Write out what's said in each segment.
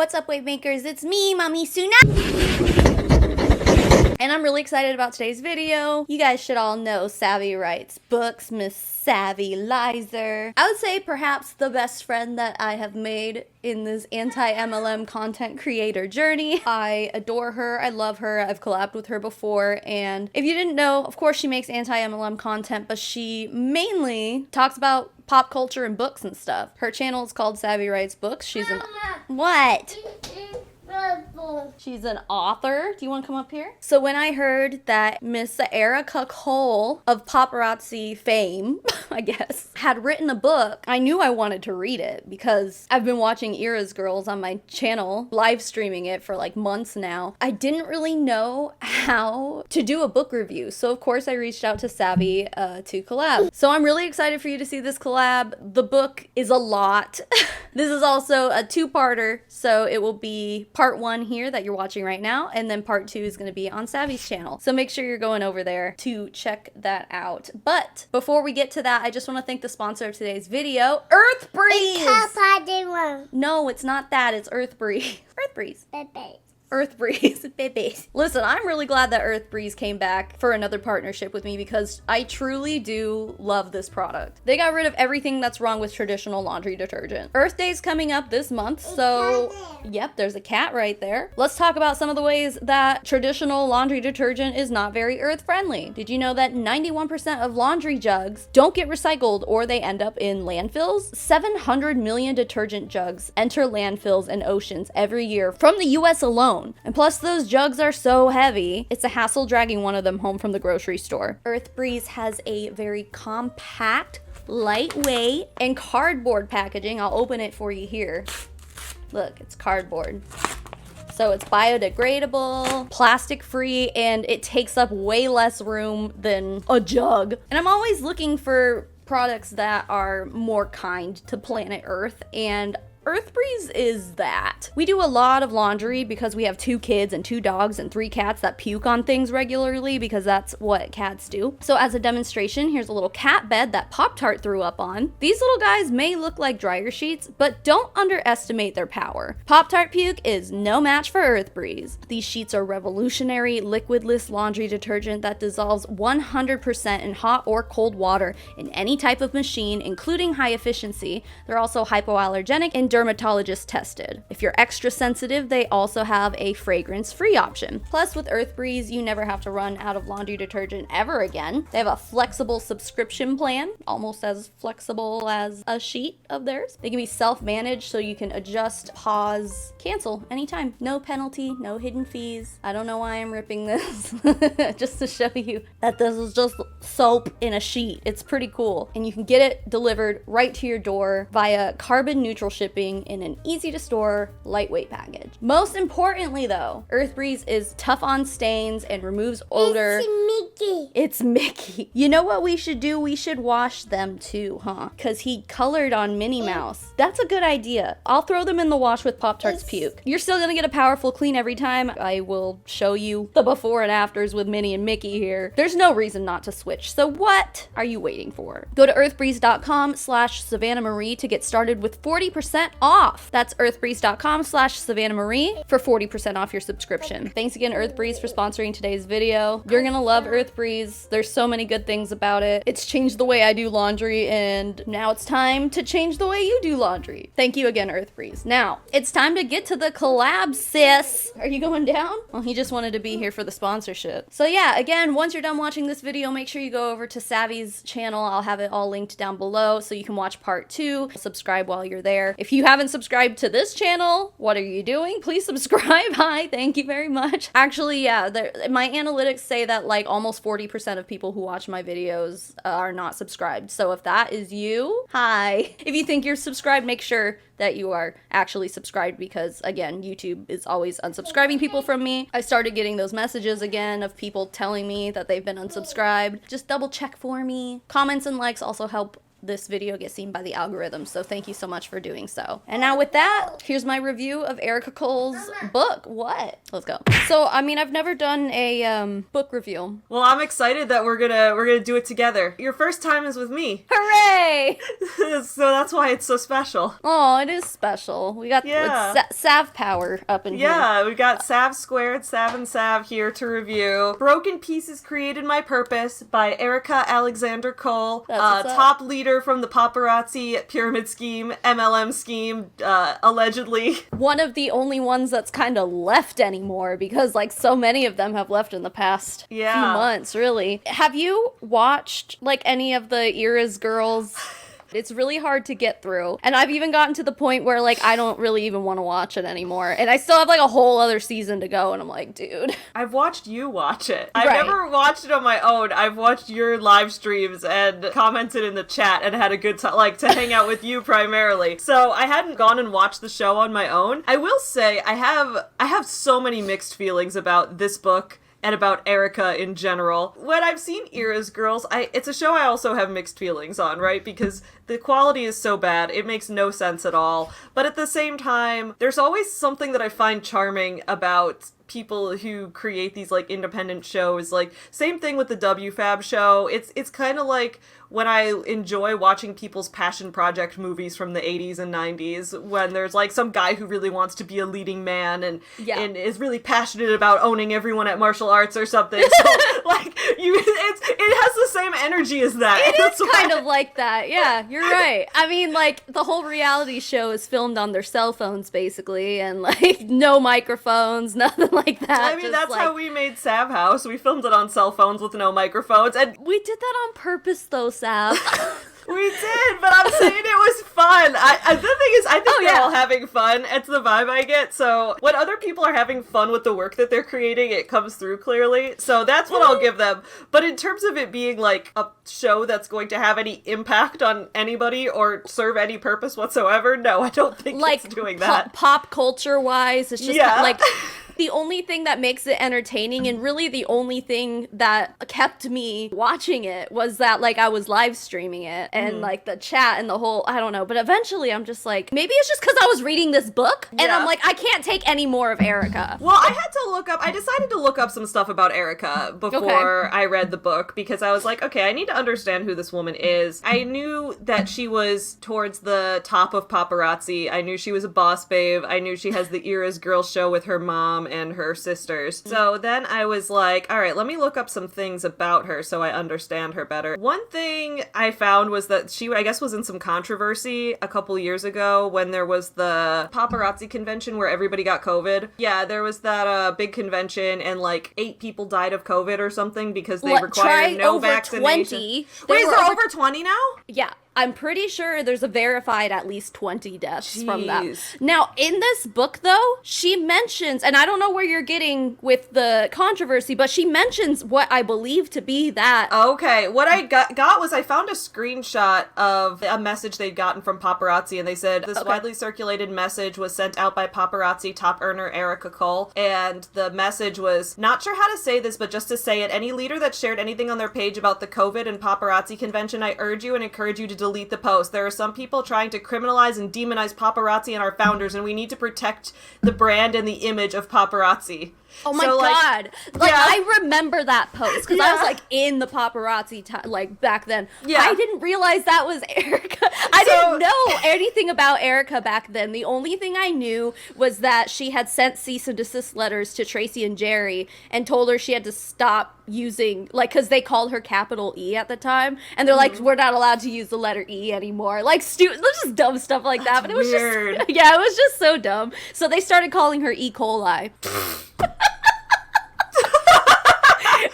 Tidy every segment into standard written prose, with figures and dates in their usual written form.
What's up, wave makers? It's me, Mommy Suna. And I'm really excited about today's video. You guys should all know Savvy writes books, Miss Savvy Lizer. I would say perhaps the best friend that I have made in this anti-MLM content creator journey. I adore her. I love her. I've collabed with her before. And if you didn't know, of course she makes anti-MLM content, but she mainly talks about pop culture and books and stuff. Her channel is called Savvy Writes Books. She's an... What? She's an author. Do you want to come up here? So when I heard that Miss Erica Cole of Paparazzi fame, I guess, had written a book, I knew I wanted to read it because I've been watching Ira's Girls on my channel, live streaming it for like months now. I didn't really know how to do a book review. So of course I reached out to Savvy to collab. So I'm really excited for you to see this collab. The book is a lot. This is also a two-parter, so it will be part 1 here that you're watching right now, and then part 2 is going to be on Savvy's channel. So make sure you're going over there to check that out. But before we get to that, I just want to thank the sponsor of today's video, Earth Breeze! No, it's not that. It's Earth Breeze. Earth Breeze. Earth Breeze, babies. Listen, I'm really glad that Earth Breeze came back for another partnership with me because I truly do love this product. They got rid of everything that's wrong with traditional laundry detergent. Earth Day's coming up this month, so yep, there's a cat right there. Let's talk about some of the ways that traditional laundry detergent is not very earth friendly. Did you know that 91% of laundry jugs don't get recycled or they end up in landfills? 700 million detergent jugs enter landfills and oceans every year from the US alone. And plus those jugs are so heavy, it's a hassle dragging one of them home from the grocery store. Earth Breeze has a very compact, lightweight, and cardboard packaging. I'll open it for you here. Look, it's cardboard. So it's biodegradable, plastic free, and it takes up way less room than a jug. And I'm always looking for products that are more kind to planet Earth, and Earth Breeze is that. We do a lot of laundry because we have 2 kids and 2 dogs and 3 cats that puke on things regularly because that's what cats do. So as a demonstration, here's a little cat bed that Pop-Tart threw up on. These little guys may look like dryer sheets, but don't underestimate their power. Pop-Tart puke is no match for Earth Breeze. These sheets are revolutionary liquidless laundry detergent that dissolves 100% in hot or cold water in any type of machine, including high efficiency. They're also hypoallergenic and dermatologist tested. If you're extra sensitive, they also have a fragrance-free option. Plus, with Earth Breeze, you never have to run out of laundry detergent ever again. They have a flexible subscription plan, almost as flexible as a sheet of theirs. They can be self-managed, so you can adjust, pause, cancel anytime. No penalty, no hidden fees. I don't know why I'm ripping this, just to show you that this is just soap in a sheet. It's pretty cool. And you can get it delivered right to your door via carbon neutral shipping in an easy to store, lightweight package. Most importantly though, Earth Breeze is tough on stains and removes odor. It's Mickey. It's Mickey. You know what we should do? We should wash them too, huh? Because he colored on Minnie Mouse. That's a good idea. I'll throw them in the wash with Pop-Tart's puke. You're still gonna get a powerful clean every time. I will show you the before and afters with Minnie and Mickey here. There's no reason not to switch. So what are you waiting for? Go to earthbreeze.com/Savannah Marie to get started with 40% off. That's earthbreeze.com/Savannah Marie for 40% off your subscription. Thanks again, Earth Breeze, for sponsoring today's video. You're gonna love Earth Breeze. There's so many good things about it. It's changed the way I do laundry, and now it's time to change the way you do laundry. Thank you again, Earth Breeze. Now, it's time to get to the collab, sis. Are you going down? Well, he just wanted to be here for the sponsorship. So yeah, again, once you're done watching this video, make sure you go over to Savvy's channel. I'll have it all linked down below so you can watch part 2. Subscribe while you're there. If you haven't subscribed to this channel, what are you doing? Please subscribe. Hi, thank you very much. Actually, yeah, my analytics say that like almost 40% of people who watch my videos are not subscribed. So if that is you, hi. If you think you're subscribed, make sure that you are actually subscribed because, again, YouTube is always unsubscribing people from me. I started getting those messages again of people telling me that they've been unsubscribed. Just double check for me. Comments and likes also help this video get seen by the algorithm, so thank you so much for doing so. And now with that, here's my review of Erica Cole's book. What? Let's go. So, I mean, I've never done a book review. Well, I'm excited that we're gonna do it together. Your first time is with me. Hooray! So that's why it's so special. Oh, it is special. We got Sav power up in here. Yeah, we got Sav Squared, Sav and Sav here to review. Broken Pieces Created My Purpose by Erica Alexander Cole, top leader from the paparazzi pyramid scheme, MLM scheme, allegedly. One of the only ones that's kind of left anymore, because like so many of them have left in the past few months, really. Have you watched like any of the Era's Girls? It's really hard to get through. And I've even gotten to the point where, like, I don't really even want to watch it anymore. And I still have, like, a whole other season to go. And I'm like, dude. I've watched you watch it. I've never watched it on my own. I've watched your live streams and commented in the chat and had a good time, like, to hang out with you primarily. So I hadn't gone and watched the show on my own. I will say, I have so many mixed feelings about this book and about Erica in general. When I've seen Era's Girls, it's a show I also have mixed feelings on, right? Because the quality is so bad, it makes no sense at all. But at the same time, there's always something that I find charming about people who create these, like, independent shows. Like, same thing with the WFAB show. It's kind of like when I enjoy watching people's passion project movies from the 80s and 90s, when there's, like, some guy who really wants to be a leading man and is really passionate about owning everyone at martial arts or something. So, like, it has the same energy as that. It is kind of like that. Yeah, you're right. I mean, like, the whole reality show is filmed on their cell phones, basically, and, like, no microphones, nothing like that. I mean, that's how we made Sav House. We filmed it on cell phones with no microphones, and we did that on purpose, though, Sav. We did, but I'm saying it was fun. The thing is, I think they're all having fun. It's the vibe I get. So when other people are having fun with the work that they're creating, it comes through clearly. So that's what I'll give them. But in terms of it being like a show that's going to have any impact on anybody or serve any purpose whatsoever, no, I don't think like, it's doing that. Pop culture wise, it's just like the only thing that makes it entertaining, and really the only thing that kept me watching it, was that, like, I was live streaming it and like the chat and the whole, I don't know, but eventually I'm just like, maybe it's just because I was reading this book and I'm like, I can't take any more of Erica. Well, I decided to look up some stuff about Erica before I read the book, because I was like, okay, I need to understand who this woman is. I knew that she was towards the top of paparazzi. I knew she was a boss babe. I knew she has the Era's Girls show with her mom and her sisters. So then I was like, all right, let me look up some things about her so I understand her better. One thing I found was that she, I guess, was in some controversy a couple years ago when there was the paparazzi convention where everybody got COVID. Yeah, there was that big convention and like 8 people died of COVID or something because they required no vaccination. 20. Wait, is there over 20 now? Yeah. I'm pretty sure there's a verified at least 20 deaths from that. Now, in this book, though, she mentions, and I don't know where you're getting with the controversy, but she mentions what I believe to be that. Okay, what I got was I found a screenshot of a message they'd gotten from paparazzi, and they said, this widely circulated message was sent out by paparazzi top earner Erica Cole, and the message was, not sure how to say this, but just to say it, any leader that shared anything on their page about the COVID and paparazzi convention, I urge you and encourage you to delete the post. There are some people trying to criminalize and demonize paparazzi and our founders, and we need to protect the brand and the image of paparazzi. Oh my God. Like, I remember that post because I was like in the paparazzi like back then. Yeah. I didn't realize that was Erica. I didn't know anything about Erica back then. The only thing I knew was that she had sent cease and desist letters to Tracy and Jerry and told her she had to stop using, like, because they called her capital E at the time, and they're like, we're not allowed to use the letter E anymore. Like, just dumb stuff like that. But it was weird. It was just so dumb. So they started calling her E. coli.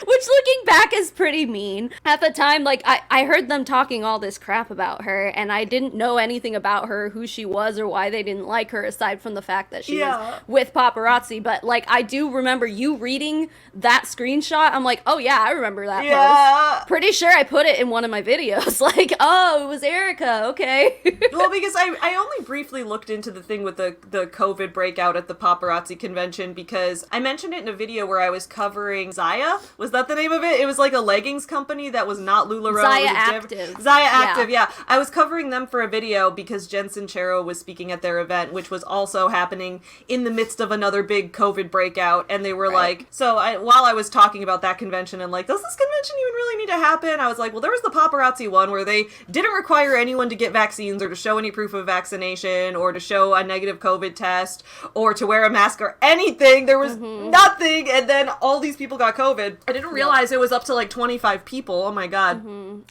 Which, looking back, is pretty mean. At the time, like, I heard them talking all this crap about her, and I didn't know anything about her, who she was, or why they didn't like her, aside from the fact that she was with paparazzi. But, like, I do remember you reading that screenshot. I'm like, oh, yeah, I remember that post. Pretty sure I put it in one of my videos. Like, oh, it was Erica. Okay. Well, because I only briefly looked into the thing with the COVID breakout at the paparazzi convention, because I mentioned it in a video where I was covering Zaya. Was that the name of it? it. It was like a leggings company that was not LuLaRoe. Zaya Active. Zaya Active, yeah. I was covering them for a video because Jen Sincero was speaking at their event, which was also happening in the midst of another big COVID breakout. And they were like, while I was talking about that convention and like, does this convention even really need to happen? I was like, well, there was the Paparazzi one where they didn't require anyone to get vaccines or to show any proof of vaccination or to show a negative COVID test or to wear a mask or anything. There was nothing. And then all these people got COVID. I didn't realize it was up to like 25 people. Oh my God.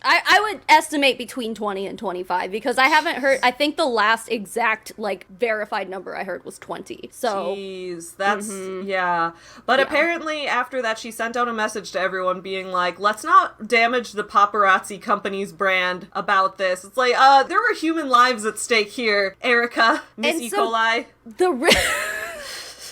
I would estimate between 20 and 25 because I haven't heard, I think the last exact like verified number I heard was 20. So. Jeez, that's, yeah. But apparently after that, she sent out a message to everyone being like, let's not damage the paparazzi company's brand about this. It's like, there were human lives at stake here, Erica, Miss E. coli.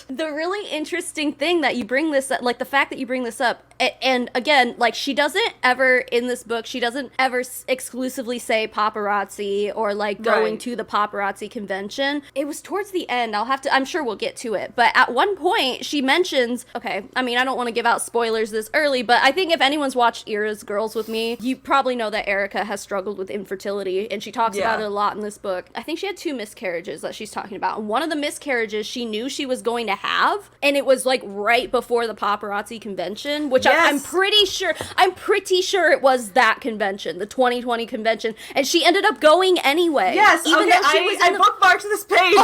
The really interesting thing that you bring this up, like the fact that you bring this up, and again, like she doesn't ever in this book, she doesn't ever exclusively say paparazzi or like going to the paparazzi convention. It was towards the end. I'm sure we'll get to it. But at one point she mentions, okay, I mean, I don't want to give out spoilers this early, but I think if anyone's watched Ira's Girls with Me, you probably know that Erica has struggled with infertility and she talks about it a lot in this book. I think she had 2 miscarriages that she's talking about. And one of the miscarriages she knew she was going to have, and it was like right before the paparazzi convention, which I'm pretty sure it was that convention, the 2020 convention, and she ended up going anyway. Yes, even though she was I bookmarked this page.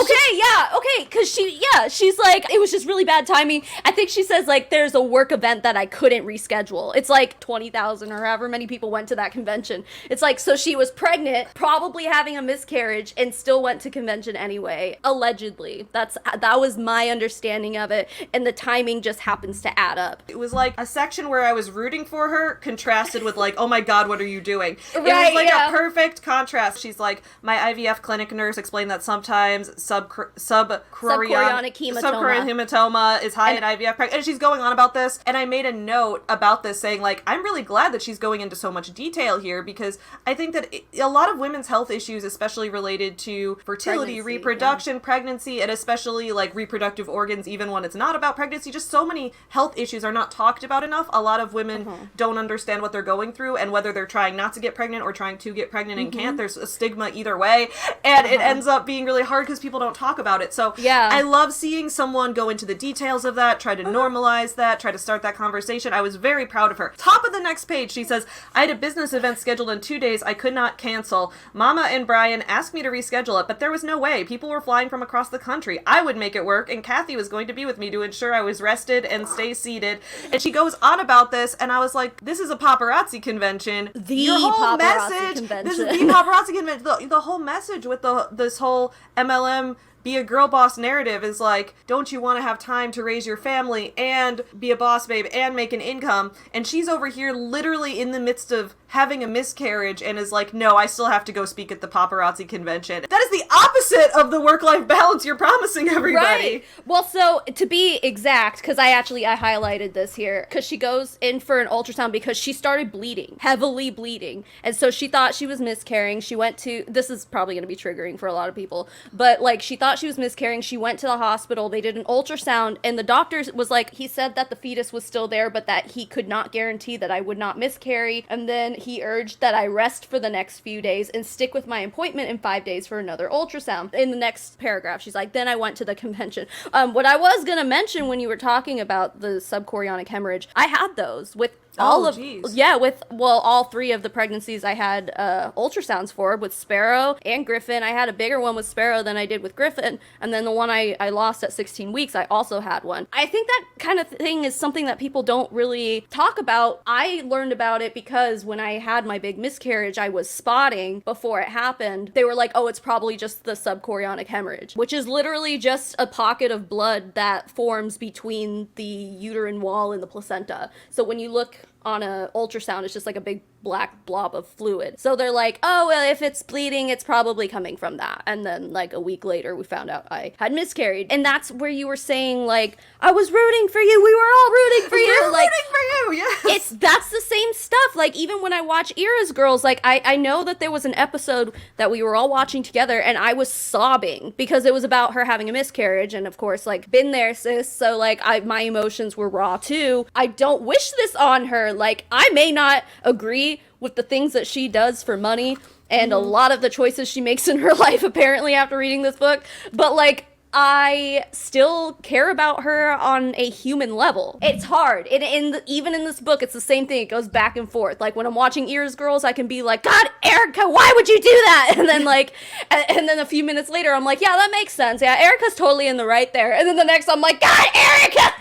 Because she's like, it was just really bad timing. I think she says like there's a work event that I couldn't reschedule. It's like 20,000 or however many people went to that convention. It's like, so she was pregnant, probably having a miscarriage, and still went to convention anyway, allegedly. That was my understanding of it, and the timing just happens to add up. It was like a section where I was rooting for her contrasted with like, oh my God, what are you doing? It Right, was like a perfect contrast. She's like, my IVF clinic nurse explained that sometimes subchorionic hematoma is high in IVF pregnancy, and she's going on about this, and I made a note about this saying like, I'm really glad that she's going into so much detail here, because I think that a lot of women's health issues, especially related to fertility, reproduction, pregnancy, and especially like reproductive organs, even when it's not about pregnancy, just so many health issues are not talked about enough. A lot of women don't understand what they're going through, and whether they're trying not to get pregnant or trying to get pregnant and can't, there's a stigma either way, and it ends up being really hard because people don't talk about it. So I love seeing someone go into the details of that, try to normalize that, try to start that conversation. I was very proud of her. Top of the next page, she says, I had a business event scheduled in 2 days I could not cancel. Mama and Brian asked me to reschedule it, but there was no way. People were flying from across the country. I would make it work, and Kathy was going to be with me to ensure I was rested and stay seated. And she goes on about this, and I was like, this is a paparazzi convention. Your whole message, this is the paparazzi convention. The whole message with this whole MLM be a girl boss narrative is like, don't you want to have time to raise your family and be a boss babe and make an income? And she's over here literally in the midst of having a miscarriage and is like, no, I still have to go speak at the paparazzi convention. That is the opposite of the work-life balance you're promising everybody. Right. Well, so to be exact, because I highlighted this here, because she goes in for an ultrasound because she started bleeding, heavily bleeding. And so she thought she was miscarrying. She went to, this is probably going to be triggering for a lot of people, but like she thought she was miscarrying. She went to the hospital. They did an ultrasound, and the doctor was like, he said that the fetus was still there, but that he could not guarantee that I would not miscarry. And then he urged that I rest for the next few days and stick with my appointment in 5 days for another ultrasound. In the next paragraph, she's like, then I went to the convention. What I was going to mention when you were talking about the subchorionic hemorrhage, I had those with all 3 of the pregnancies I had ultrasounds for, with Sparrow and Griffin. I had a bigger one with Sparrow than I did with Griffin, and then the one I lost at 16 weeks, I also had one. I think that kind of thing is something that people don't really talk about. I learned about it because when I had my big miscarriage, I was spotting before it happened. They were like, oh, it's probably just the subchorionic hemorrhage, which is literally just a pocket of blood that forms between the uterine wall and the placenta. So when you look on a ultrasound, it's just like a big black blob of fluid. So they're like, oh, well, if it's bleeding, it's probably coming from that. And then like a week later, we found out I had miscarried. And that's where you were saying like, I was rooting for you. We were all rooting for you. We were like, rooting for you, yes. That's the same stuff. Like, even when I watch Ira's Girls, like, I know that there was an episode that we were all watching together, and I was sobbing because it was about her having a miscarriage, and of course, like, been there, sis, so, like, my emotions were raw, too. I don't wish this on her. Like, I may not agree with the things that she does for money, and a lot of the choices she makes in her life, apparently, after reading this book, but, like, I still care about her on a human level. It's hard. Even in this book, it's the same thing. It goes back and forth. Like, when I'm watching Ira's Girls, I can be like, God, Erica, why would you do that? And then, like, and then a few minutes later, I'm like, yeah, that makes sense. Yeah, Erica's totally in the right there. And then the next, I'm like, God, Erica!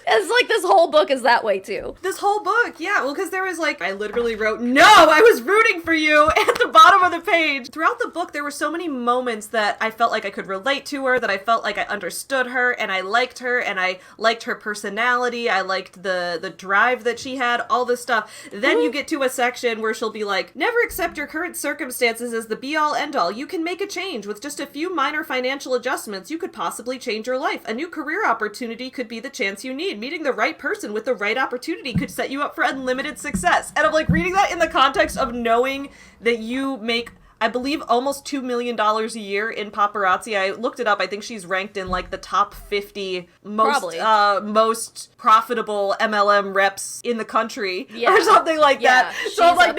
It's like this whole book is that way, too. This whole book, yeah. Well, because there was, like, I literally wrote, no, I was rooting for you at the bottom of the page. Throughout the book, there were so many moments that I felt like I could relate to her, that I felt like I understood her, and I liked her, and I liked her personality. I liked the drive that she had, all this stuff. Then you get to a section where she'll be like, never accept your current circumstances as the be-all, end-all. You can make a change. With just a few minor financial adjustments, you could possibly change your life. A new career opportunity could be the chance you need. Meeting the right person with the right opportunity could set you up for unlimited success. And I'm like reading that in the context of knowing that you make, I believe, almost $2 million a year in Paparazzi. I looked it up. I think she's ranked in like the top 50 most profitable MLM reps in the country, or something like that. So I'm like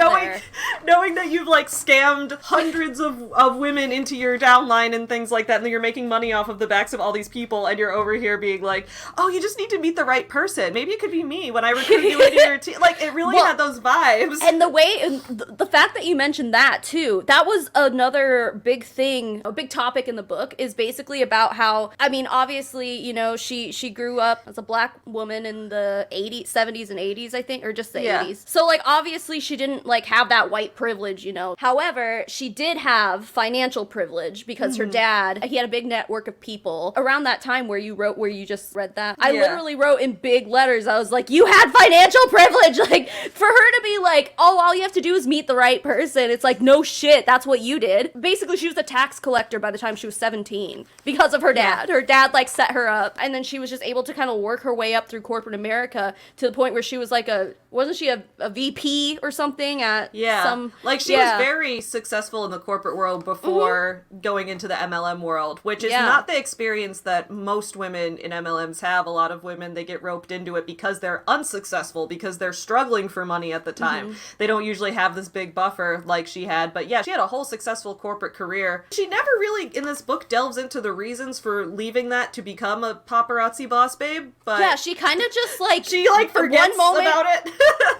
knowing that you've like scammed hundreds of women into your downline and things like that, and that you're making money off of the backs of all these people, and you're over here being like, oh, you just need to meet the right person. Maybe it could be me when I recruit you into your team. Like, it really had those vibes. And the fact that you mentioned that too, that was another big thing, a big topic in the book, is basically about how, I mean, obviously, you know, she grew up as a black woman in the 80s, 70s and 80s, I think, or just the 80s. So, like, obviously she didn't, like, have that white privilege, you know. However, she did have financial privilege because her dad, he had a big network of people. Around that time where you just read that, I literally wrote in big letters, I was like, you had financial privilege! Like, for her to be like, oh, all you have to do is meet the right person, it's like, no shit, that's what you did. Basically, she was a tax collector by the time she was 17 because of her dad. Her dad, like, set her up, and then she was just able to kind of work her way up through corporate America to the point where she was like wasn't she a VP or something at some... Like, she was very successful in the corporate world before going into the MLM world, which is not the experience that most women in MLMs have. A lot of women, they get roped into it because they're unsuccessful, because they're struggling for money at the time. They don't usually have this big buffer like she had, but yeah, she had a whole successful corporate career. She never really, in this book, delves into the reasons for leaving that to become a paparazzi boss babe, but... Yeah, she kind of just, like... She, like, forgets about it.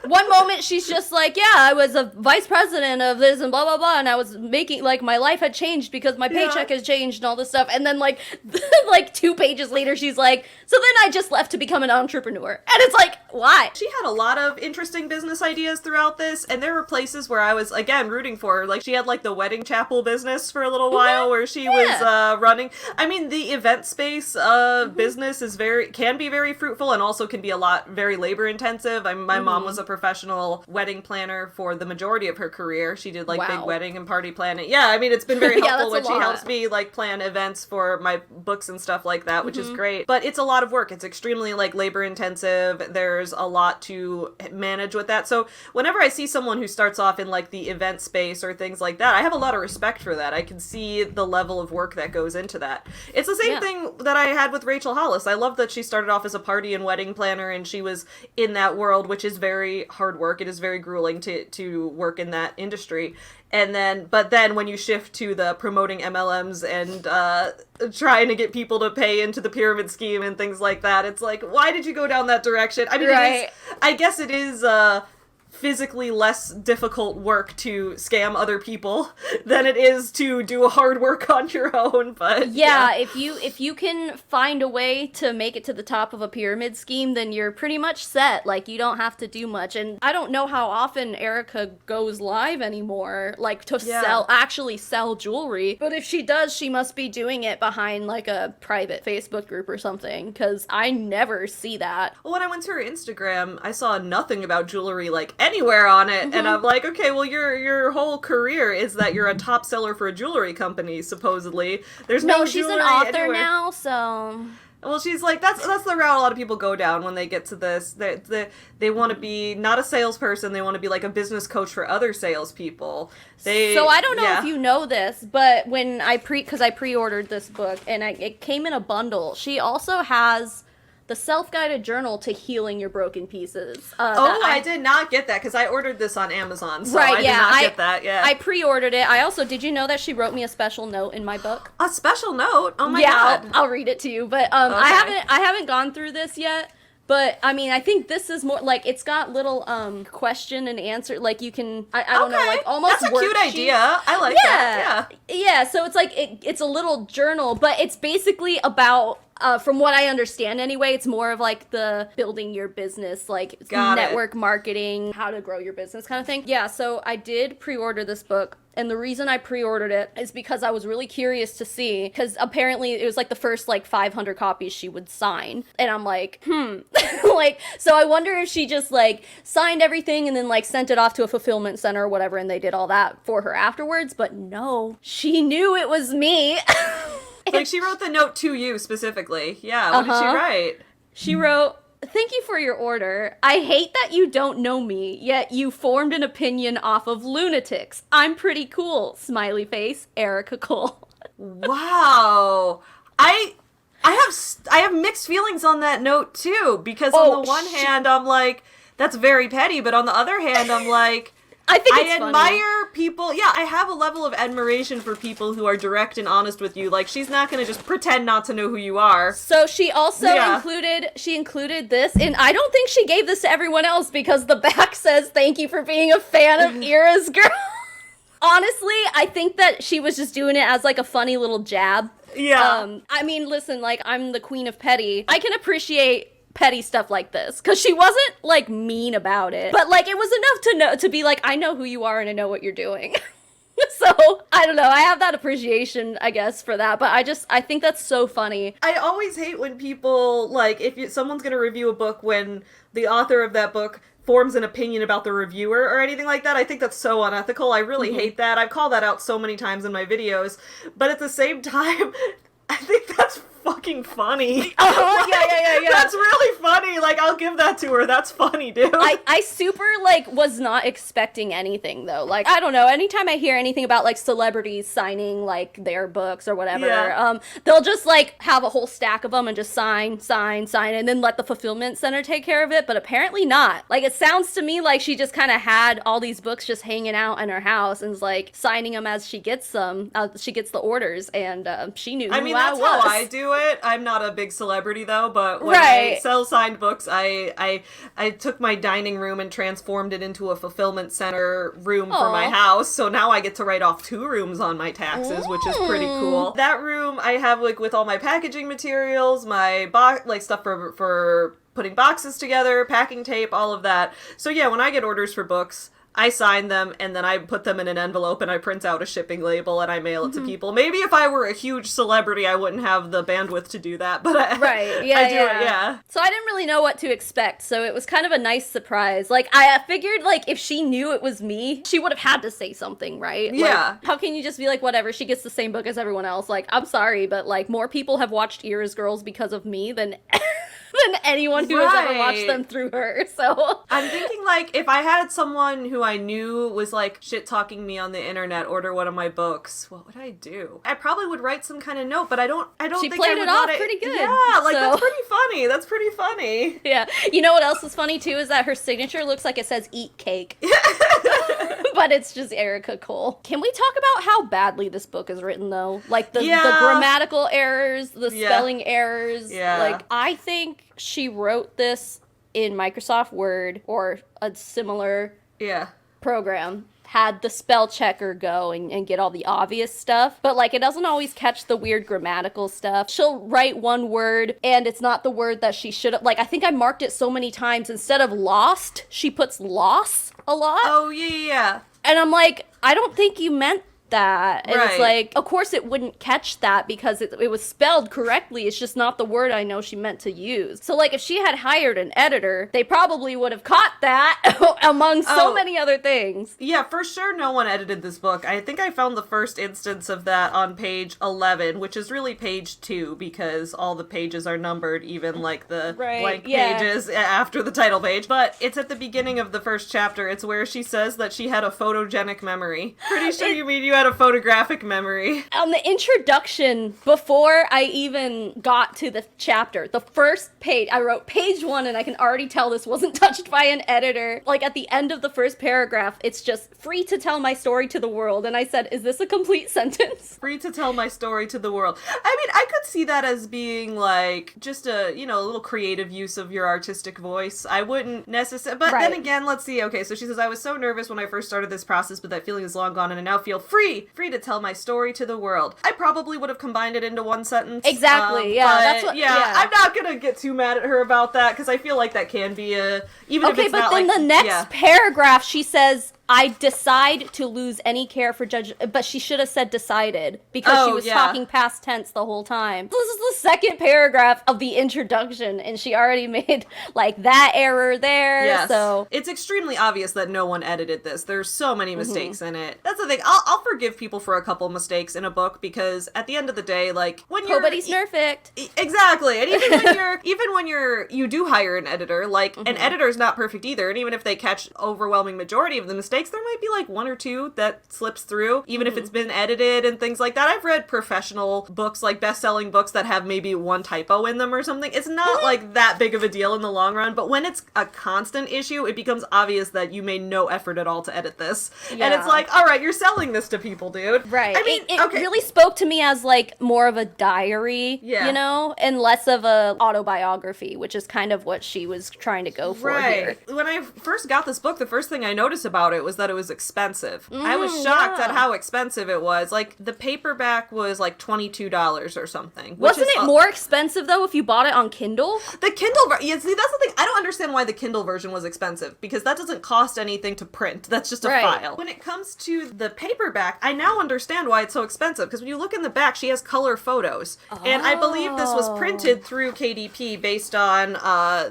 One moment, she's just like, yeah, I was a vice president of this and blah, blah, blah, and I was making, like, my life had changed because my paycheck has changed and all this stuff, and then, like, like, 2 pages later, she's like, so then I just left to become an entrepreneur. And it's like, why? She had a lot of interesting business ideas throughout this, and there were places where I was, again, rooting for her. Like, she had, like, the wedding chapel business for a little while where she was running. I mean, the event space business is can be very fruitful and also can be very labor intensive. My mom was a professional wedding planner for the majority of her career. She did like big wedding and party planning. Yeah, I mean, it's been very helpful when she helps me like plan events for my books and stuff like that, which is great. But it's a lot of work. It's extremely like labor intensive. There's a lot to manage with that. So whenever I see someone who starts off in like the event space or things like that, I have a lot of respect for that. I can see the level of work that goes into that. It's the same thing that I had with Rachel Hollis. I love that she started off as a party and wedding planner, and she was in that world, which is very hard work. It is very grueling to work in that industry. But then when you shift to the promoting MLMs and trying to get people to pay into the pyramid scheme and things like that, it's like, why did you go down that direction? I mean, I guess it is physically less difficult work to scam other people than it is to do hard work on your own, but if you can find a way to make it to the top of a pyramid scheme, then you're pretty much set. Like, you don't have to do much. And I don't know how often Erica goes live anymore, like to actually sell jewelry, but if she does, she must be doing it behind like a private Facebook group or something, because I never see that. Well, when I went to her Instagram, I saw nothing about jewelry like anywhere on it. And I'm like, okay, well, your whole career is that you're a top seller for a jewelry company, supposedly. There's no she's an jewelry author anywhere. now, so... Well, she's like, that's the route a lot of people go down when they get to this. They want to be not a salesperson. They want to be like a business coach for other salespeople. So I don't know if you know this, but when because I pre-ordered this book and it came in a bundle, she also has the self-guided journal to healing your broken pieces. I did not get that because I ordered this on Amazon, so right, I did not get that. Yeah, I pre-ordered it. I also, did you know that she wrote me a special note in my book? A special note? Oh my god! I'll read it to you. But okay. I haven't gone through this yet. But, I mean, I think this is more, like, it's got little, question and answer, like, you can, I don't know, like, almost That's a cute idea. I like that, yeah. Yeah, so it's like, it's a little journal, but it's basically about, from what I understand anyway, it's more of, like, the building your business, like, network marketing, how to grow your business kind of thing. Yeah, so I did pre-order this book. And the reason I pre-ordered it is because I was really curious to see, because apparently it was like the first like 500 copies she would sign. And I'm like, like, so I wonder if she just like signed everything and then like sent it off to a fulfillment center or whatever, and they did all that for her afterwards. But no, she knew it was me. Like she wrote the note to you specifically. Yeah, what did she write? She wrote, "Thank you for your order. I hate that you don't know me, yet you formed an opinion off of lunatics. I'm pretty cool. Smiley face, Erica Cole." Wow. I have mixed feelings on that note too, because on the one hand I'm like, that's very petty, but on the other hand I'm like, I admire people. Yeah, I have a level of admiration for people who are direct and honest with you. Like, she's not going to just pretend not to know who you are. So she also included this, and I don't think she gave this to everyone else because the back says, "Thank you for being a fan of Ira's Girl." Honestly, I think that she was just doing it as like a funny little jab. Yeah. I mean, listen, like, I'm the queen of petty. I can appreciate petty stuff like this, because she wasn't like mean about it, but like it was enough to be like, I know who you are and I know what you're doing. So I don't know, I have that appreciation, I guess, for that, but I think that's so funny. I always hate when people, like, if someone's gonna review a book when the author of that book forms an opinion about the reviewer or anything like that. I think that's so unethical. I really hate that. I've called that out so many times in my videos, but at the same time, I think that's fucking funny. Like, yeah. That's really funny. Like, I'll give that to her. That's funny, dude. I super, like, was not expecting anything, though. Like, I don't know. Anytime I hear anything about, like, celebrities signing, like, their books or whatever, they'll just, like, have a whole stack of them and just sign, and then let the fulfillment center take care of it, but apparently not. Like, it sounds to me like she just kind of had all these books just hanging out in her house and is, like, signing them as she gets them. She gets the orders, and she knew who I was. That's how I do it. I'm not a big celebrity though, but when I sell signed books, I took my dining room and transformed it into a fulfillment center room for my house. So now I get to write off 2 rooms on my taxes, which is pretty cool. That room I have like with all my packaging materials, my stuff for putting boxes together, packing tape, all of that. So yeah, when I get orders for books, I sign them, and then I put them in an envelope, and I print out a shipping label, and I mail it to people. Maybe if I were a huge celebrity, I wouldn't have the bandwidth to do that, but I do it, yeah. So I didn't really know what to expect, so it was kind of a nice surprise. Like, I figured, like, if she knew it was me, she would have had to say something, right? Yeah. Like, how can you just be like, whatever, she gets the same book as everyone else? Like, I'm sorry, but, like, more people have watched Ira's Girls because of me than anyone who has ever watched them through her, so. I'm thinking, like, if I had someone who I knew was, like, shit-talking me on the internet order one of my books, what would I do? I probably would write some kind of note, but I don't think I would. She played it off pretty good. Yeah, like, that's pretty funny. Yeah. You know what else is funny, too, is that her signature looks like it says, "Eat cake." But it's just Erica Cole. Can we talk about how badly this book is written, though? Like, the grammatical errors, the spelling errors. Yeah. Like, I think she wrote this in Microsoft Word or a similar program, had the spell checker go and get all the obvious stuff, but like it doesn't always catch the weird grammatical stuff. She'll write one word and it's not the word that she should have. Like, I think I marked it so many times, instead of lost, she puts loss a lot. Oh, yeah. And I'm like, I don't think you meant that. And Right. it's like, of course it wouldn't catch that because it was spelled correctly. It's just not the word I know she meant to use. So like if she had hired an editor, they probably would have caught that among so many other things. Yeah, for sure no one edited this book. I think I found the first instance of that on page 11, which is really page 2 because all the pages are numbered, even like the blank pages after the title page. But it's at the beginning of the first chapter. It's where she says that she had a photogenic memory. Pretty sure you mean you had a photographic memory. On the introduction, before I even got to the chapter, the first page, I wrote page 1 and I can already tell this wasn't touched by an editor. Like at the end of the first paragraph, it's just free to tell my story to the world. And I said, is this a complete sentence? Free to tell my story to the world. I mean, I could see that as being like just a, a little creative use of your artistic voice. I wouldn't necessarily, but then again, let's see. Okay, so she says, I was so nervous when I first started this process, but that feeling is long gone and I now feel free to tell my story to the world. I probably would have combined it into one sentence. Exactly, that's what, I'm not gonna get too mad at her about that because I feel like that can be even if it's not like... Okay, but then the next paragraph she says, I decide to lose any care for but she should have said decided because she was talking past tense the whole time. This is the second paragraph of the introduction and she already made like that error there. Yes. So it's extremely obvious that no one edited this. There's so many mistakes in it. That's the thing. I'll forgive people for a couple mistakes in a book because at the end of the day, like when you're nobody's perfect. Exactly. And even when you do hire an editor, like an editor's not perfect either. And even if they catch overwhelming majority of the mistakes, there might be like 1 or 2 that slips through, even if it's been edited and things like that. I've read professional books, like best-selling books that have maybe 1 typo in them or something. It's not like that big of a deal in the long run, but when it's a constant issue, it becomes obvious that you made no effort at all to edit this. Yeah. And it's like, all right, you're selling this to people, dude. Right. I mean, it really spoke to me as like more of a diary, and less of a autobiography, which is kind of what she was trying to go for here. When I first got this book, the first thing I noticed about it was that it was expensive. I was shocked at how expensive it was. Like, the paperback was like $22 or something. Wasn't it more expensive, though, if you bought it on Kindle? The Kindle see, that's the thing. I don't understand why the Kindle version was expensive, because that doesn't cost anything to print. That's just a file. When it comes to the paperback, I now understand why it's so expensive, because when you look in the back, she has color photos. And I believe this was printed through KDP based on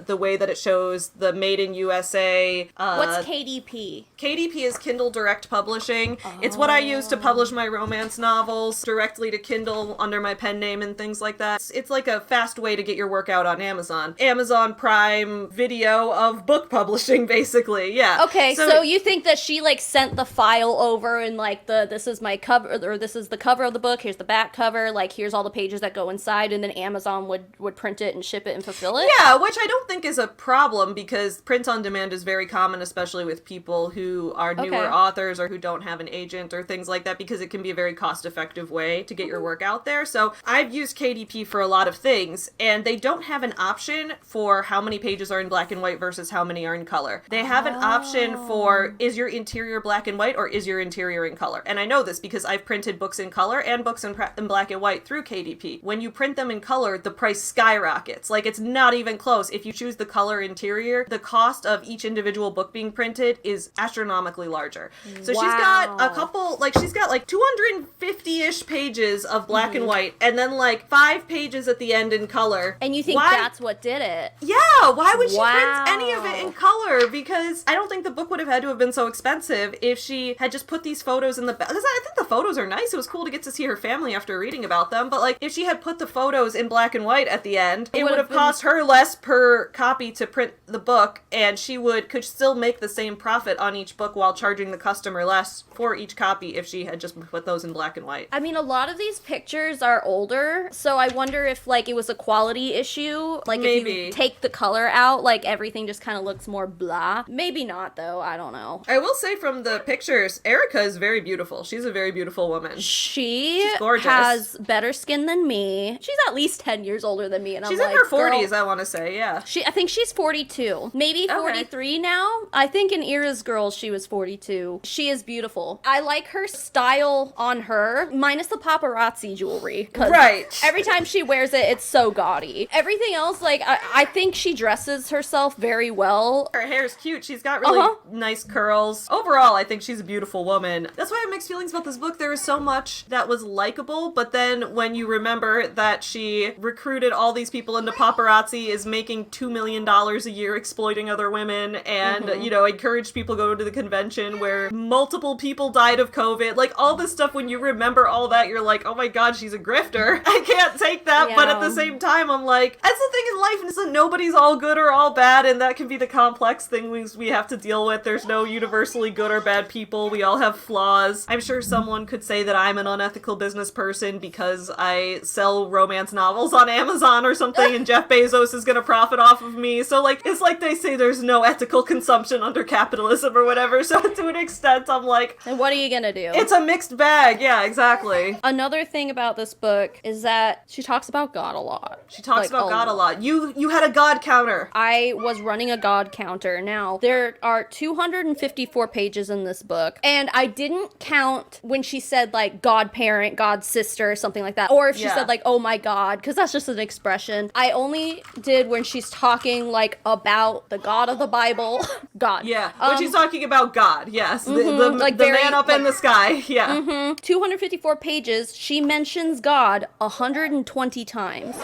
the way that it shows the Made in USA. What's KDP? KDP is Kindle Direct Publishing. It's what I use to publish my romance novels directly to Kindle under my pen name and things like that. It's like a fast way to get your work out on Amazon. Amazon Prime Video of book publishing, basically. Yeah. Okay, so you think that she like sent the file over and like this is my cover, or this is the cover of the book, here's the back cover, like here's all the pages that go inside, and then Amazon would print it and ship it and fulfill it? Yeah, which I don't think is a problem, because print on demand is very common, especially with people who are newer authors or who don't have an agent or things like that, because it can be a very cost-effective way to get your work out there. So I've used KDP for a lot of things, and they don't have an option for how many pages are in black and white versus how many are in color. They have an option for, is your interior black and white or is your interior in color? And I know this because I've printed books in color and books in black and white through KDP. When you print them in color, the price skyrockets. Like, it's not even close. If you choose the color interior, the cost of each individual book being printed is astronomically larger. So she's got a couple, like, she's got like 250-ish pages of black and white, and then like 5 pages at the end in color. And you think that's what did it? Yeah, why would she print any of it in color? Because I don't think the book would have had to have been so expensive if she had just put these photos in the back. I think the photos are nice. It was cool to get to see her family after reading about them, but like, if she had put the photos in black and white at the end, it would have cost her less per copy to print the book, and she could still make the same profit on each book while charging the customer less for each copy if she had just put those in black and white. I mean, a lot of these pictures are older, so I wonder if like it was a quality issue. Like, maybe if you take the color out, like everything just kind of looks more blah. Maybe not, though. I don't know. I will say, from the pictures, Erica is very beautiful. She's a very beautiful woman. She's gorgeous. Has better skin than me. She's at least 10 years older than me, and she's I'm in her 40s, I want to say, yeah. I think she's 42. Maybe 43 now. I think in Ira's Girls she was is 42. She is beautiful. I like her style on her, minus the paparazzi jewelry. Right. Every time she wears it, it's so gaudy. Everything else, like, I think she dresses herself very well. Her hair is cute. She's got really nice curls. Overall, I think she's a beautiful woman. That's why I have mixed feelings about this book. There is so much that was likable, but then when you remember that she recruited all these people into paparazzi, is making $2 million a year exploiting other women, and, you know, encouraged people to go to the convention where multiple people died of COVID. Like, all this stuff, when you remember all that, you're like, oh my god, she's a grifter. I can't take that, but at the same time, I'm like, that's the thing in life, is that nobody's all good or all bad, and that can be the complex thing we have to deal with. There's no universally good or bad people. We all have flaws. I'm sure someone could say that I'm an unethical business person because I sell romance novels on Amazon or something, and Jeff Bezos is gonna profit off of me. So, like, it's like they say there's no ethical consumption under capitalism or whatever. So to an extent, I'm like, and what are you gonna do? It's a mixed bag. Yeah, exactly. Another thing about this book is that she talks about God a lot. She talks about God a lot. You had a God counter. I was running a God counter. Now, there are 254 pages in this book, and I didn't count when she said, like, godparent, god sister, or something like that. Or if she said, like, oh my god, because that's just an expression. I only did when she's talking, like, about the God of the Bible. God. Yeah, when she's talking about God, yes. The like the man up in the sky, yeah. 254 pages, she mentions God 120 times.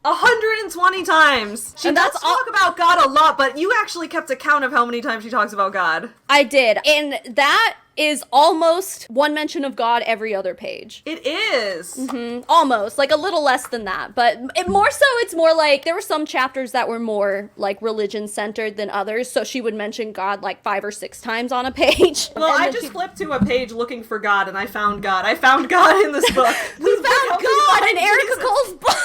120 times! She does talk about God a lot, but you actually kept a count of how many times she talks about God. I did, and that is almost one mention of God every other page. It is. Almost, like a little less than that, but it's more like there were some chapters that were more like religion centered than others, so she would mention God like 5 or 6 times on a page. Well, I just flipped to a page looking for God, and I found God. I found God in this book. We found God in Erica Cole's book.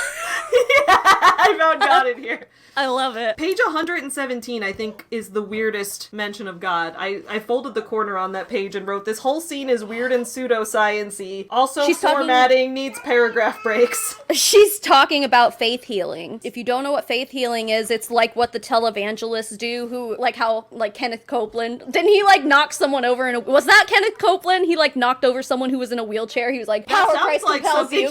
Yeah, I found God in here. I love it. Page 117, I think, is the weirdest mention of God. I folded the corner on that page and wrote, this whole scene is weird and pseudoscience-y. Also, formatting needs paragraph breaks. She's talking about faith healing. If you don't know what faith healing is, it's like what the televangelists do, who, like how, like Kenneth Copeland, didn't he, like, knock someone over was that Kenneth Copeland? He, like, knocked over someone who was in a wheelchair. He was like, power Christ compels you.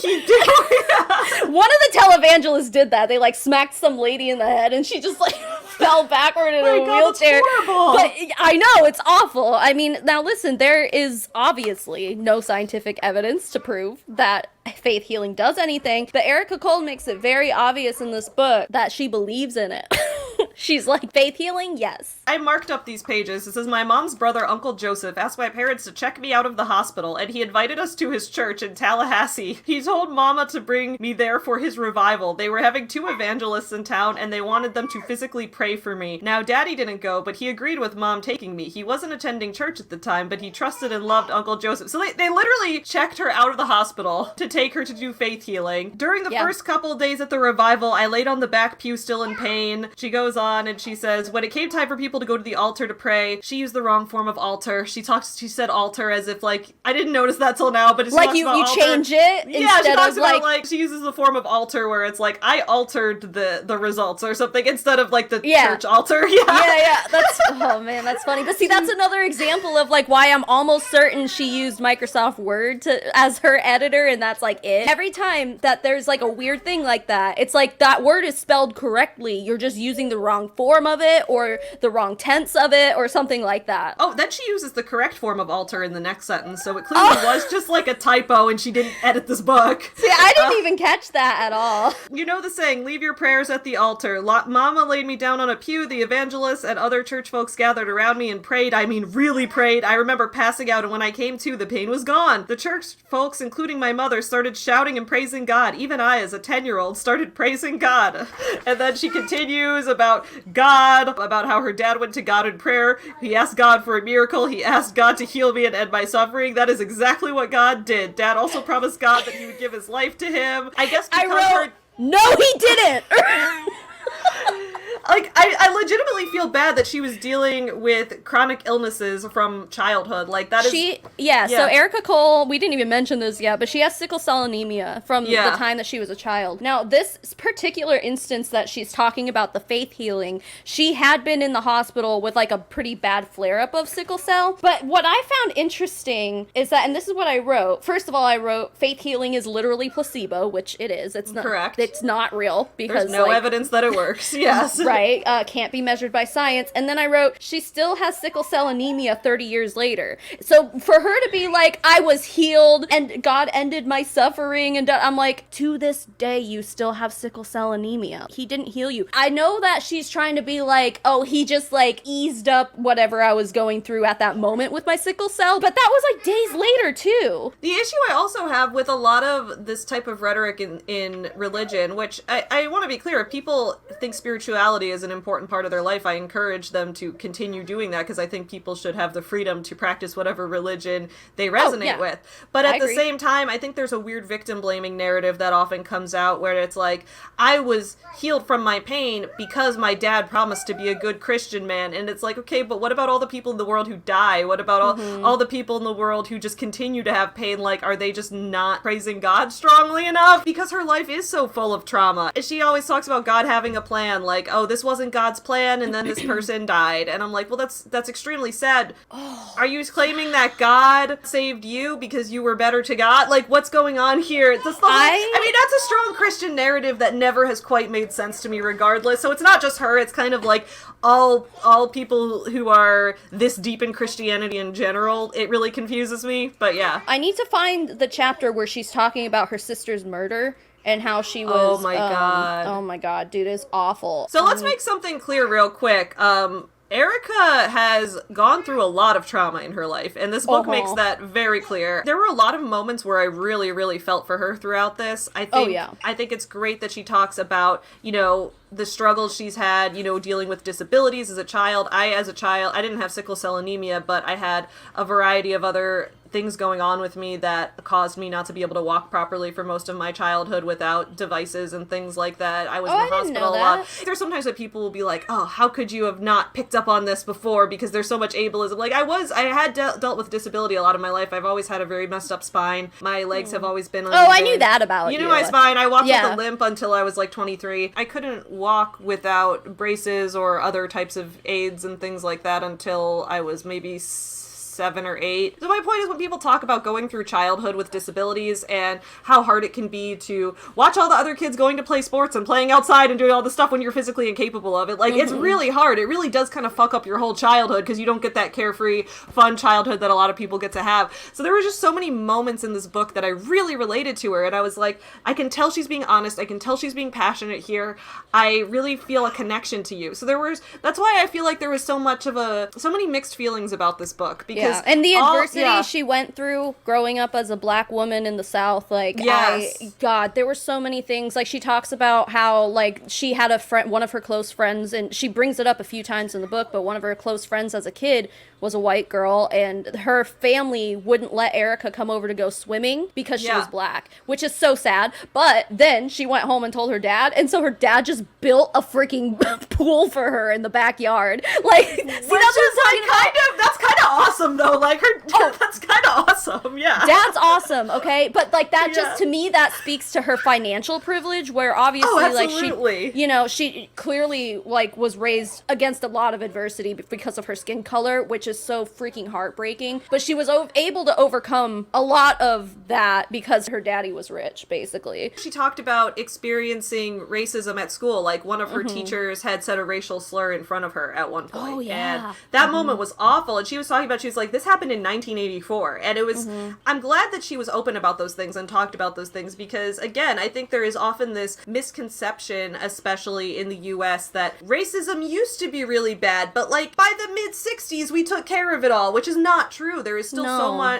One of the televangelists did that. They, like, smacked some lady in the head, and she just, like, fell backward in a wheelchair. That's horrible. But I know, it's awful. I mean, now listen, there is obviously no scientific evidence to prove that faith healing does anything, but Erica Cole makes it very obvious in this book that she believes in it. She's like, faith healing? Yes. I marked up these pages. It says, my mom's brother, Uncle Joseph, asked my parents to check me out of the hospital, and he invited us to his church in Tallahassee. He told Mama to bring me there for his revival. They were having 2 evangelists in town, and they wanted them to physically pray for me. Now, Daddy didn't go, but he agreed with Mom taking me. He wasn't attending church at the time, but he trusted and loved Uncle Joseph. So they literally checked her out of the hospital to take her to do faith healing. During the first couple of days at the revival, I laid on the back pew still in pain. She goes on and she says, when it came time for people to go to the altar to pray, she used the wrong form of altar. She said altar as if, like, I didn't notice that till now, but like you change it she talks about like she uses the form of altar where it's like, I altered the results or something instead of like the church altar. Yeah. That's, oh man, that's funny. But see, that's another example of like why I'm almost certain she used Microsoft Word as her editor, and that's like it. Every time that there's like a weird thing like that, it's like that word is spelled correctly. You're just using the wrong form of it or the wrong tense of it or something like that. Oh, then she uses the correct form of altar in the next sentence, so it clearly was just like a typo and she didn't edit this book. See, I didn't even catch that at all. You know the saying, leave your prayers at the altar. Mama laid me down on a pew, the evangelists and other church folks gathered around me and prayed. I mean, really prayed. I remember passing out, and when I came to, the pain was gone. The church folks, including my mother, started shouting and praising God. Even I, as a 10-year-old, started praising God. And then she continues about God, about how her dad went to God in prayer. He asked God for a miracle. He asked God to heal me and end my suffering. That is exactly what God did. Dad also promised God that he would give his life to him. I guess because no, he didn't. Like, I legitimately feel bad that she was dealing with chronic illnesses from childhood. Like, that is... So Erica Cole, we didn't even mention this yet, but she has sickle cell anemia from the time that she was a child. Now, this particular instance that she's talking about, the faith healing, she had been in the hospital with, like, a pretty bad flare-up of sickle cell. But what I found interesting is that, and this is what I wrote, first of all, I wrote, faith healing is literally placebo, which it is. It's not correct. It's not real, because there's no evidence that it works. Yes. Right. Can't be measured by science. And then I wrote, she still has sickle cell anemia 30 years later. So for her to be like, I was healed and God ended my suffering, and I'm like, to this day, you still have sickle cell anemia. He didn't heal you. I know that she's trying to be like, oh, he just like eased up whatever I was going through at that moment with my sickle cell, but that was like days later too. The issue I also have with a lot of this type of rhetoric in religion, which I want to be clear, if people think spirituality is an important part of their life, I encourage them to continue doing that, because I think people should have the freedom to practice whatever religion they resonate with. But at the same time, I think there's a weird victim blaming narrative that often comes out where it's like, I was healed from my pain because my dad promised to be a good Christian man. And it's like, okay, but what about all the people in the world who die? What about all the people in the world who just continue to have pain? Like, are they just not praising God strongly enough? Because her life is so full of trauma. She always talks about God having a plan, like, oh, this wasn't God's plan, and then this person died. And I'm like, well, that's extremely sad. Are you claiming that God saved you because you were better to God? Like, what's going on here? I mean, that's a strong Christian narrative that never has quite made sense to me regardless. So it's not just her, it's kind of like all people who are this deep in Christianity in general. It really confuses me, but yeah. I need to find the chapter where she's talking about her sister's murder and how she was... Oh my god. Oh my god, dude, it's awful. So let's make something clear real quick. Erica has gone through a lot of trauma in her life, and this book makes that very clear. There were a lot of moments where I really, really felt for her throughout this. I think it's great that she talks about, you know, the struggles she's had, you know, dealing with disabilities as a child. I didn't have sickle cell anemia, but I had a variety of other things going on with me that caused me not to be able to walk properly for most of my childhood without devices and things like that. I was in the hospital a lot. There's sometimes that people will be like, oh, how could you have not picked up on this before, because there's so much ableism. Like, I had dealt with disability a lot of my life. I've always had a very messed up spine. My legs have always been uneven. Oh, I knew that about you. You knew my spine. I walked with a limp until I was like 23. I couldn't walk without braces or other types of aids and things like that until I was maybe 7 or 8. So my point is, when people talk about going through childhood with disabilities and how hard it can be to watch all the other kids going to play sports and playing outside and doing all this stuff when you're physically incapable of it, like, it's really hard. It really does kind of fuck up your whole childhood, because you don't get that carefree, fun childhood that a lot of people get to have. So there were just so many moments in this book that I really related to her, and I was like, I can tell she's being honest, I can tell she's being passionate here, I really feel a connection to you. So that's why I feel like there was so many mixed feelings about this book, because and the adversity she went through growing up as a black woman in the South, like, God, there were so many things. Like, she talks about how, like, she had a friend, one of her close friends, and she brings it up a few times in the book, but one of her close friends as a kid was a white girl, and her family wouldn't let Erica come over to go swimming because she was black, which is so sad. But then she went home and told her dad, and so her dad just built a freaking pool for her in the backyard. Like, see, that's what I'm talking about. That's kind of awesome, though. Like, that's kind of awesome. Yeah, dad's awesome. Okay, but like that just, to me, that speaks to her financial privilege, where obviously, like, she clearly, like, was raised against a lot of adversity because of her skin color, which is so freaking heartbreaking. But she was able to overcome a lot of that because her daddy was rich, basically. She talked about experiencing racism at school. Like, one of her teachers had said a racial slur in front of her at one point. Oh, yeah. And that moment was awful. And she was talking about, she was like, this happened in 1984. And it was, I'm glad that she was open about those things and talked about those things, because, again, I think there is often this misconception, especially in the US, that racism used to be really bad, but, like, by the mid-60s, we took care of it all, which is not true. There is still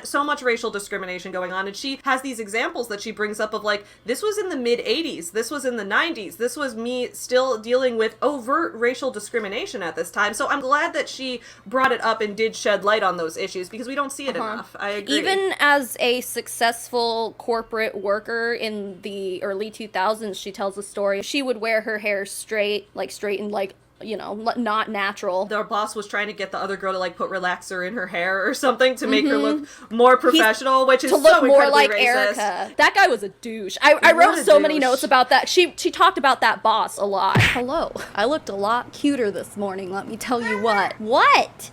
so much racial discrimination going on, and she has these examples that she brings up of, like, this was in the mid-80s, this was in the 90s, this was me still dealing with overt racial discrimination at this time. So I'm glad that she brought it up and did shed light on those issues, because we don't see it enough. I agree. Even as a successful corporate worker in the early 2000s, she tells a story. She would wear her hair straight and, like, you know, not natural. Their boss was trying to get the other girl to like put relaxer in her hair or something to make her look more professional, which is to look so more like racist. Erica. That guy was a douche. I wrote so many notes about that. She talked about that boss a lot. Hello. I looked a lot cuter this morning, let me tell you what. What?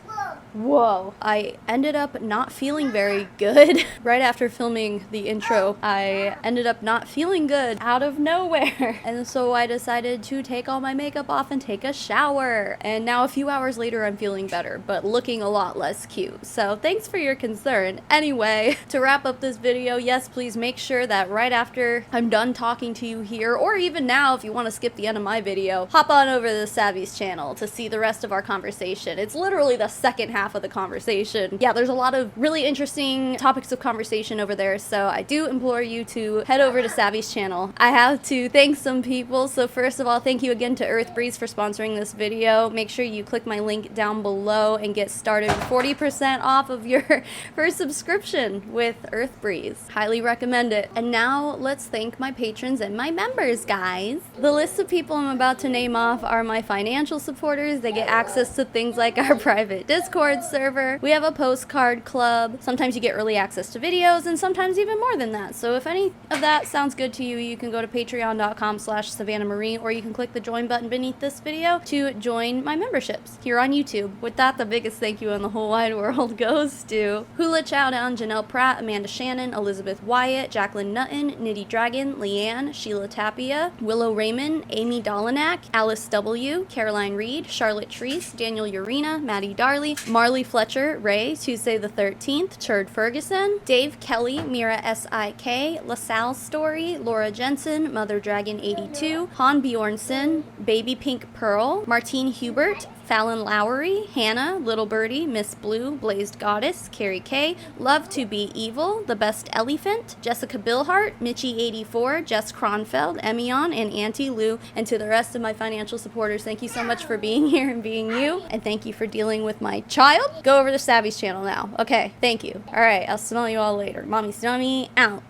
Whoa. I ended up not feeling very good. Right after filming the intro, I ended up not feeling good out of nowhere. And so I decided to take all my makeup off and take a shower. And now a few hours later, I'm feeling better, but looking a lot less cute. So thanks for your concern. Anyway, to wrap up this video, yes, please make sure that right after I'm done talking to you here, or even now if you want to skip the end of my video, hop on over to the Savvy's channel to see the rest of our conversation. It's literally the second half of the conversation. Yeah, there's a lot of really interesting topics of conversation over there, so I do implore you to head over to Savvy's channel. I have to thank some people, so first of all, thank you again to Earth Breeze for sponsoring this video. Make sure you click my link down below and get started with 40% off of your first subscription with Earth Breeze. Highly recommend it. And now let's thank my patrons and my members, guys. The list of people I'm about to name off are my financial supporters. They get access to things like our private Discord server. We have a postcard club. Sometimes you get early access to videos, and sometimes even more than that. So if any of that sounds good to you, you can go to patreon.com/SavannahMarie, or you can click the join button beneath this video to join my memberships here on YouTube. With that, the biggest thank you in the whole wide world goes to Hula Chowdown, Janelle Pratt, Amanda Shannon, Elizabeth Wyatt, Jacqueline Nutton, Nitty Dragon, Leanne, Sheila Tapia, Willow Raymond, Amy Dolinak, Alice W., Caroline Reed, Charlotte Treese, Daniel Urena, Maddie Darley, Marley Fletcher, Ray, Tuesday the 13th, Cherd Ferguson, Dave Kelly, Mira S.I.K., LaSalle Story, Laura Jensen, Mother Dragon 82, Han Bjornson, Baby Pink Pearl, Martine Hubert, Fallon Lowry, Hannah, Little Birdie, Miss Blue, Blazed Goddess, Carrie K, Love to Be Evil, The Best Elephant, Jessica Billhart, Mitchie84, Jess Kronfeld, Emion, and Auntie Lou. And to the rest of my financial supporters, thank you so much for being here and being you. And thank you for dealing with my child. Go over to Savvy's channel now. Okay, thank you. All right, I'll smell you all later. Mommy Snummy out.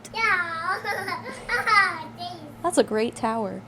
That's a great tower.